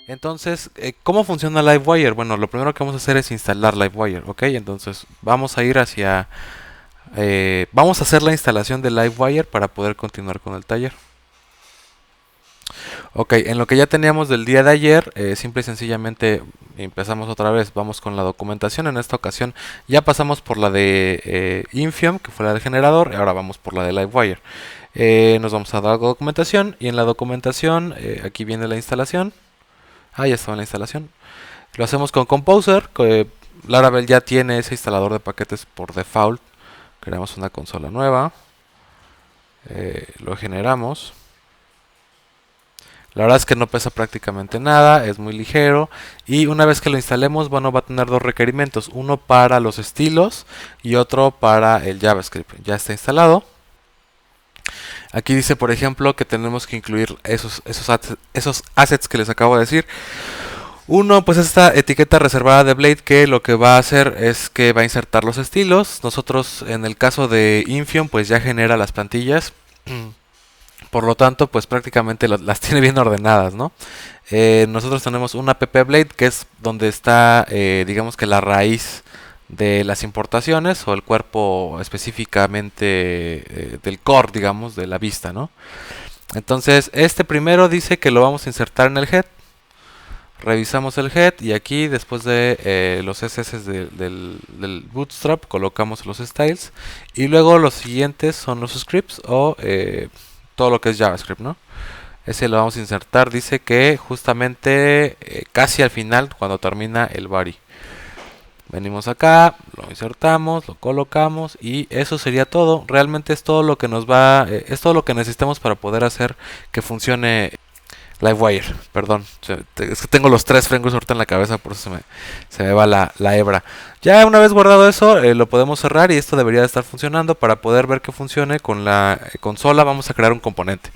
Entonces, ¿cómo funciona Livewire? Bueno, lo primero que vamos a hacer es instalar Livewire, ¿ok? Entonces, vamos a ir hacia... vamos a hacer la instalación de Livewire para poder continuar con el taller. Ok, en lo que ya teníamos del día de ayer, simple y sencillamente empezamos otra vez, vamos con la documentación. En esta ocasión ya pasamos por la de Infium, que fue la del generador, y ahora vamos por la de Livewire. Nos vamos a dar documentación y en la documentación, aquí viene la instalación. Ah, ya estaba en la instalación. Lo hacemos con Composer, que Laravel ya tiene ese instalador de paquetes por default. Creamos una consola nueva, lo generamos. La verdad es que no pesa prácticamente nada, es muy ligero y una vez que lo instalemos, bueno, va a tener dos requerimientos, uno para los estilos y otro para el JavaScript. Ya está instalado. Aquí dice, por ejemplo, que tenemos que incluir esos assets que les acabo de decir. Uno, pues esta etiqueta reservada de Blade que lo que va a hacer es que va a insertar los estilos. Nosotros en el caso de Infium pues ya genera las plantillas. Por lo tanto, pues prácticamente las tiene bien ordenadas, ¿no? Nosotros tenemos una app Blade que es donde está, digamos que la raíz de las importaciones o el cuerpo específicamente del core, digamos, de la vista, ¿no? Entonces, este primero dice que lo vamos a insertar en el head. Revisamos el head y aquí después de los CSS del Bootstrap colocamos los styles y luego los siguientes son los scripts o todo lo que es JavaScript, ¿no? Ese lo vamos a insertar, dice que justamente casi al final cuando termina el body. Venimos acá, lo insertamos, lo colocamos y eso sería todo. Realmente es todo lo que nos va, es todo lo que necesitamos para poder hacer que funcione Livewire, perdón. Es que tengo los tres frameworks ahorita en la cabeza, por eso se me va la hebra. Ya una vez guardado eso, lo podemos cerrar y esto debería de estar funcionando. Para poder ver que funcione con la consola, vamos a crear un componente.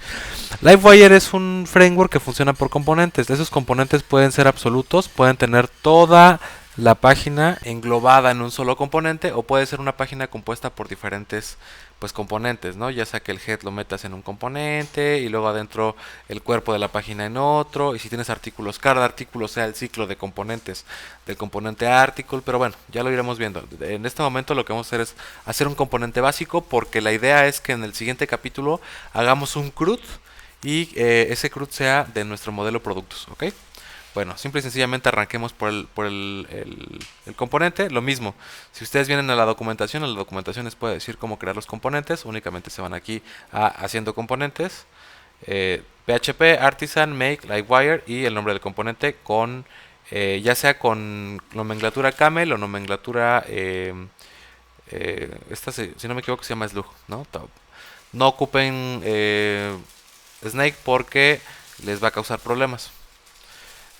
Livewire es un framework que funciona por componentes. Esos componentes pueden ser absolutos, pueden tener toda la página englobada en un solo componente o puede ser una página compuesta por diferentes pues componentes, ¿no? Ya sea que el head lo metas en un componente y luego adentro el cuerpo de la página en otro, y si tienes artículos, cada artículo sea el ciclo de componentes del componente article, pero bueno, ya lo iremos viendo. En este momento lo que vamos a hacer es hacer un componente básico porque la idea es que en el siguiente capítulo hagamos un CRUD y ese CRUD sea de nuestro modelo productos, ¿ok? Bueno, simple y sencillamente arranquemos por el componente. Lo mismo, si ustedes vienen a la documentación, en la documentación les puede decir cómo crear los componentes. Únicamente se van aquí a haciendo componentes. PHP, Artisan, Make, Livewire y el nombre del componente con, ya sea con nomenclatura camel o nomenclatura, esta si no me equivoco se llama slug, ¿no? No ocupen snake porque les va a causar problemas.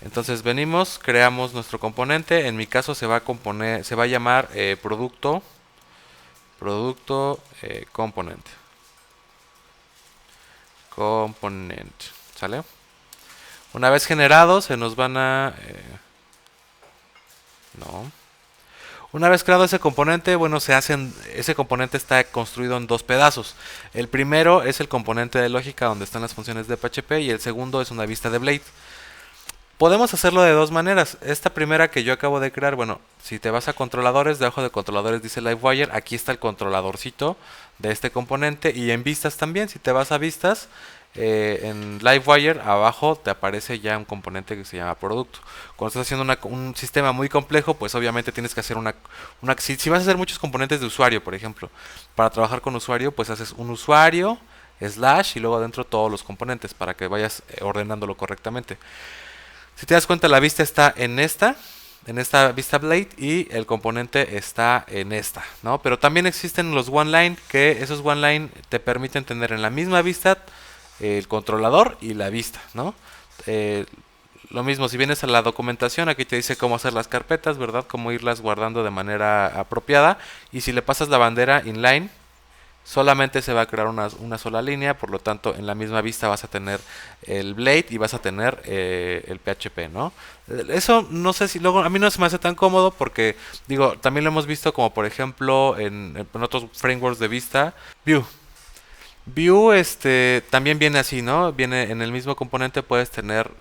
Entonces venimos, creamos nuestro componente. En mi caso se va a componer, se va a llamar producto componente. Componente. ¿Sale? Una vez generado, se nos van a... no. Una vez creado ese componente, bueno, ese componente está construido en dos pedazos. El primero es el componente de lógica donde están las funciones de PHP y el segundo es una vista de Blade. Podemos hacerlo de dos maneras. Esta primera que yo acabo de crear, bueno, si te vas a controladores, debajo de controladores dice Livewire, aquí está el controladorcito de este componente y en vistas también, si te vas a vistas, en Livewire abajo te aparece ya un componente que se llama producto. Cuando estás haciendo un sistema muy complejo, pues obviamente tienes que hacer si vas a hacer muchos componentes de usuario, por ejemplo, para trabajar con usuario, pues haces un usuario, slash y luego adentro todos los componentes para que vayas ordenándolo correctamente. Si te das cuenta, la vista está en esta vista Blade y el componente está en esta, ¿no? Pero también existen los OneLine, que esos OneLine te permiten tener en la misma vista el controlador y la vista, ¿no? Eh, lo mismo, si vienes a la documentación, aquí te dice cómo hacer las carpetas, ¿verdad? Cómo irlas guardando de manera apropiada. Y si le pasas la bandera inline, solamente se va a crear una sola línea, por lo tanto en la misma vista vas a tener el Blade y vas a tener el PHP, ¿no? Eso no sé si luego a mí no se me hace tan cómodo porque digo, también lo hemos visto como por ejemplo en otros frameworks de vista, Vue. View también viene así, ¿no? Viene en el mismo componente, puedes tener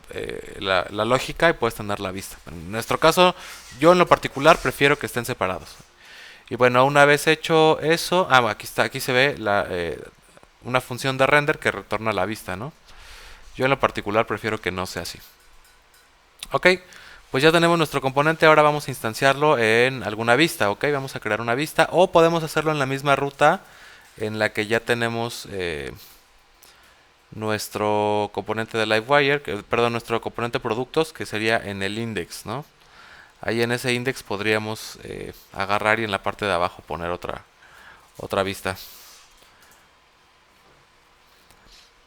la lógica y puedes tener la vista. En nuestro caso, yo en lo particular prefiero que estén separados. Y bueno, una vez hecho eso, aquí está, aquí se ve una función de render que retorna la vista, ¿no? Yo en lo particular prefiero que no sea así. Ok, pues ya tenemos nuestro componente, ahora vamos a instanciarlo en alguna vista, ok, vamos a crear una vista o podemos hacerlo en la misma ruta en la que ya tenemos nuestro componente de Livewire, perdón, nuestro componente productos, que sería en el index, ¿no? Ahí en ese index podríamos agarrar y en la parte de abajo poner otra vista.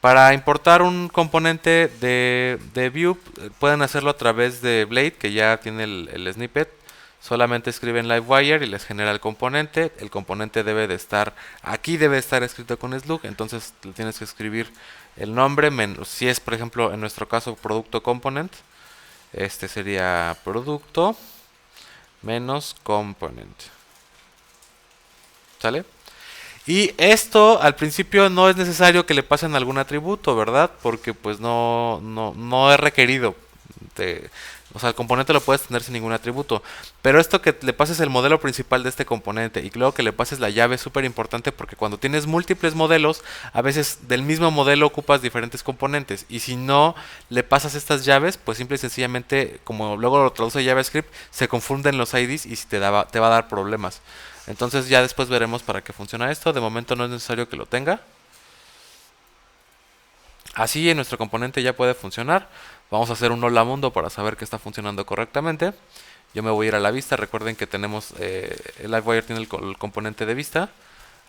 Para importar un componente de Vue, pueden hacerlo a través de Blade, que ya tiene el snippet. Solamente escriben Livewire y les genera el componente. El componente debe de estar, aquí debe estar escrito con slug, entonces le tienes que escribir el nombre, si es por ejemplo en nuestro caso producto component, este sería producto menos component. ¿Sale? Y esto al principio no es necesario que le pasen algún atributo, ¿verdad? Porque pues no es requerido. O sea, el componente lo puedes tener sin ningún atributo. Pero esto que le pases el modelo principal de este componente y luego que le pases la llave es súper importante porque cuando tienes múltiples modelos, a veces del mismo modelo ocupas diferentes componentes. Y si no le pasas estas llaves, pues simple y sencillamente, como luego lo traduce JavaScript, se confunden los IDs y te va a dar problemas. Entonces ya después veremos para qué funciona esto. De momento no es necesario que lo tenga. Así en nuestro componente ya puede funcionar. Vamos a hacer un hola mundo para saber que está funcionando correctamente. Yo me voy a ir a la vista. Recuerden que tenemos el Livewire tiene el componente de vista.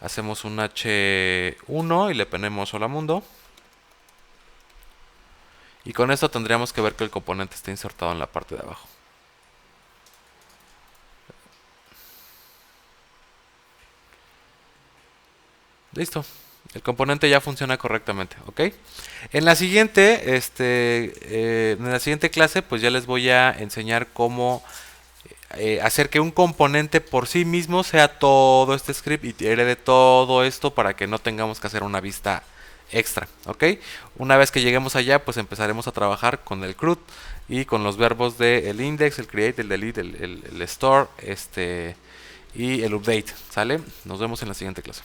Hacemos un H1 y le ponemos hola mundo. Y con esto tendríamos que ver que el componente está insertado en la parte de abajo. Listo. El componente ya funciona correctamente, ¿ok? En la siguiente, en la siguiente clase, pues ya les voy a enseñar cómo hacer que un componente por sí mismo sea todo este script y herede todo esto para que no tengamos que hacer una vista extra, ¿ok? Una vez que lleguemos allá, pues empezaremos a trabajar con el CRUD y con los verbos de el index, el create, el delete, el store, y el update, ¿sale? Nos vemos en la siguiente clase.